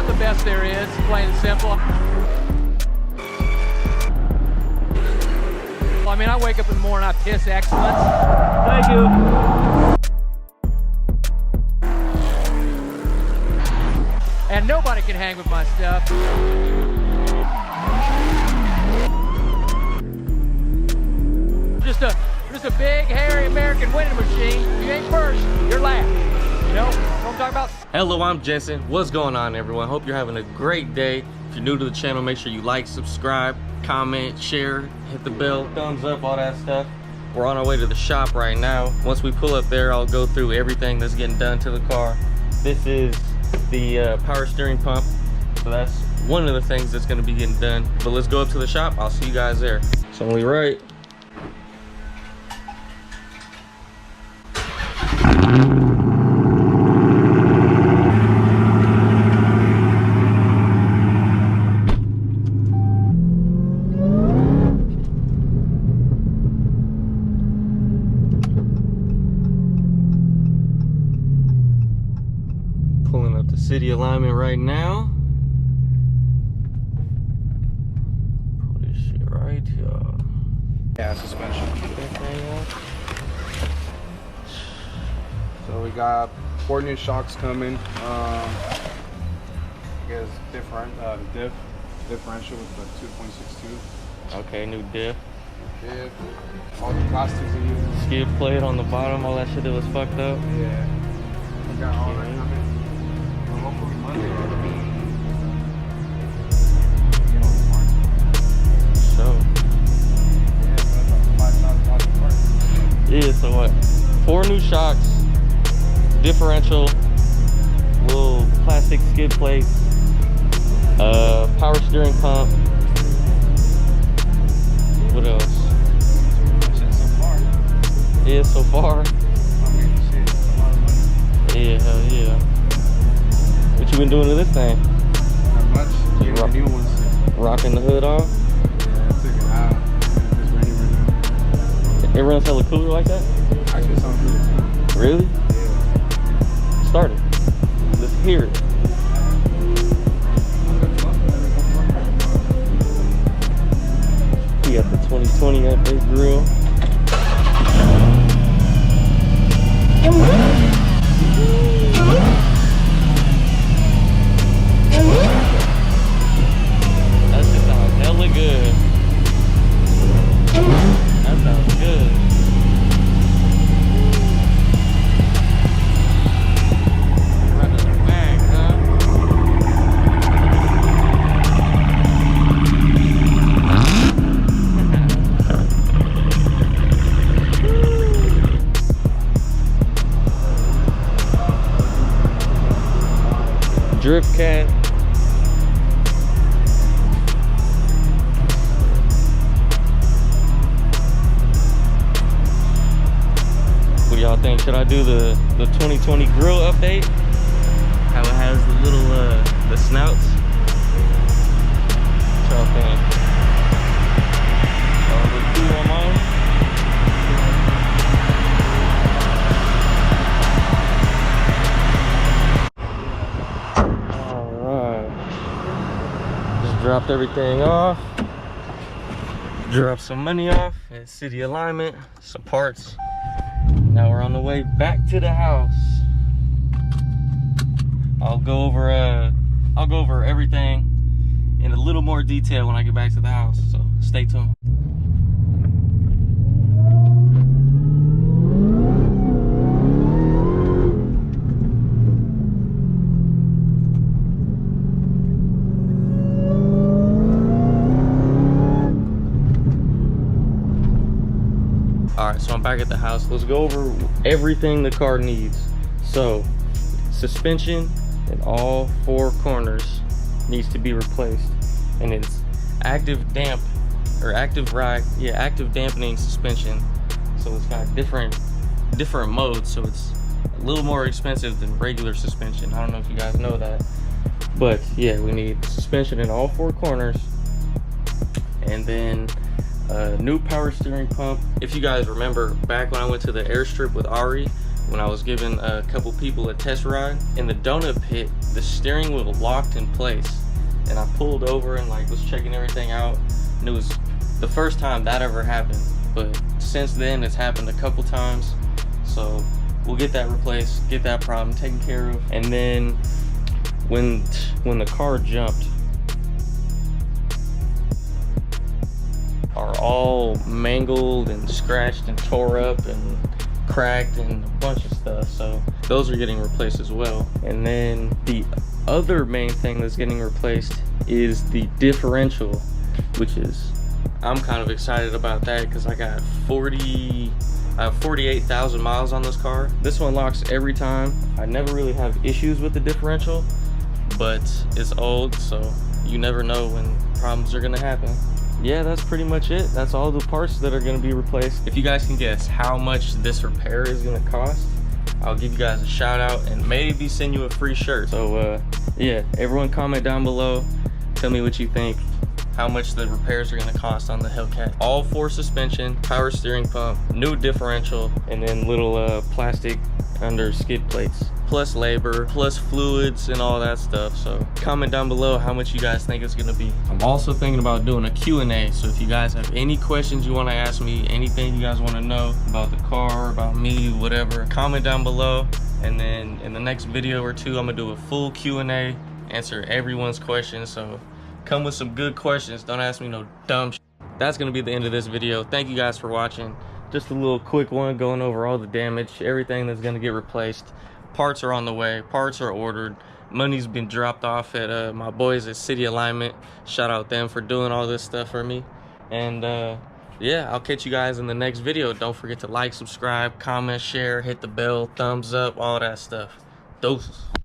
the best there is, plain and simple. I mean, I wake up in the morning, I piss excellence. Thank you. And nobody can hang with my stuff. Just a big, hairy American winning machine. If you ain't first, you're last. You know what I'm talking about? Hello, I'm Jensen. What's going on, everyone? Hope you're having a great day. If you're new to the channel, make sure you like, subscribe, comment, share, hit the bell, thumbs up, all that stuff. We're on our way to the shop right now. Once we pull up there, I'll go through everything that's getting done to the car. This is the power steering pump. So that's one of the things that's gonna be getting done. But let's go up to the shop. I'll see you guys there. It's only right. Pulling up the city alignment right now. Pull this shit right here. Yeah, suspension. So we got 4 new shocks coming. I guess differential with the 2.62. Okay, new diff. Diff. All the plastics are using. Skid plate on the bottom, all that shit that was fucked up. Yeah. We got all that coming. Hopefully Monday. So. Yeah, so what? 4 new shocks, differential, little plastic skid plates, power steering pump. What else? So far. Yeah, so far. I mean, shit, it's a lot of money. Yeah, hell yeah. What you been doing to this thing? Not much. Getting the new ones. Rocking the hood off? Yeah, I took it out. It's ready right now. It runs hella cooler like that? Actually, it sounds really good. Really? Yeah. Start it. Let's hear it. We got the 2020 update grill. That shit sounds hella good. That sounds good. Running the bag, huh? Drift cat. What do y'all think? Should I do the 2020 grill update? How it has the little the snouts? What y'all think? The 2 lmao? Dropped everything off, dropped some money off at city alignment, some parts. Now we're on the way back to the house. I'll go over everything in a little more detail when I get back to the house, so stay tuned. Alright, so I'm back at the house. Let's go over everything the car needs. So, suspension in all 4 corners needs to be replaced. And it's active dampening suspension. So it's got different modes, so it's a little more expensive than regular suspension. I don't know if you guys know that. But yeah, we need suspension in all 4 corners. And then new power steering pump. If you guys remember back when I went to the airstrip with Ari, when I was giving a couple people a test ride. In the donut pit, the steering wheel locked in place, and I pulled over and like was checking everything out, and it was the first time that ever happened. But since then it's happened a couple times, so we'll get that replaced, get that problem taken care of. And then when the car jumped, are all mangled and scratched and tore up and cracked and a bunch of stuff, so those are getting replaced as well. And then the other main thing that's getting replaced is the differential, which is, I'm kind of excited about that because I have 48,000 miles on this car. This one locks every time. I never really have issues with the differential, but it's old, so you never know when problems are gonna happen. Yeah, that's pretty much it. That's all the parts that are gonna be replaced. If you guys can guess how much this repair is gonna cost, I'll give you guys a shout out and maybe send you a free shirt. So yeah, everyone comment down below, tell me what you think, how much the repairs are gonna cost on the Hellcat. All 4 suspension, power steering pump, new differential, and then little plastic under skid plates, plus labor, plus fluids and all that stuff. So comment down below how much you guys think it's gonna be. I'm also thinking about doing a Q&A, so if you guys have any questions you want to ask me, anything you guys want to know about the car, about me, whatever, comment down below, and then in the next video or two I'm gonna do a full Q&A, answer everyone's questions. So come with some good questions, don't ask me no dumb shit. That's gonna be the end of this video. Thank you guys for watching. Just a little quick one going over all the damage, everything that's gonna get replaced. Parts are on the way, parts are ordered, money's been dropped off at my boys at City Alignment. Shout out them for doing all this stuff for me. And yeah, I'll catch you guys in the next video. Don't forget to like, subscribe, comment, share, hit the bell, thumbs up, all that stuff. Doses.